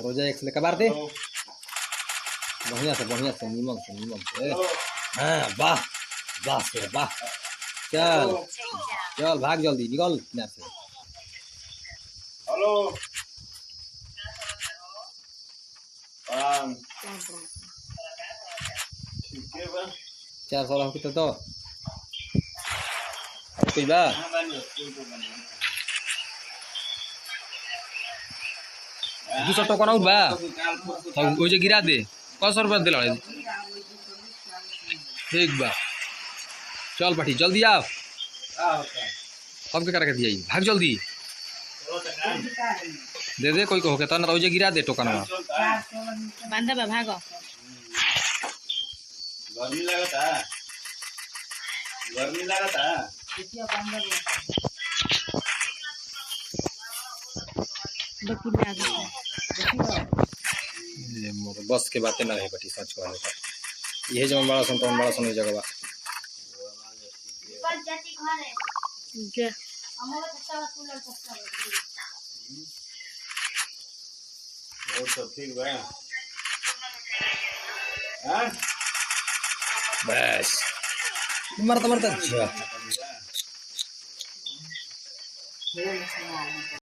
रोजा एक से कबार दे बढ़िया से नीमक से हाँ वाह वाह से वाह चल चल भाग जल्दी निकल किनारे से हेलो ठीक है बा 400 हम कितना तो कोई बा दूसरा टोकन आउट बा वो जो गिरा दे 500 रुपया दिला ठीक बा चल पाठी जल्दी आओ अब क्या करके दिया भाग जल्दी दे दे कोई को होके तना तो वो जो गिरा दे टोकन बांधा बा भागो गर्मी लगता बस के बातें ना रहे बटी सच कहने का ये जब बड़ा सुन तो बड़ा सुन जगह बा और सब ठीक बा हां बस मरता अच्छा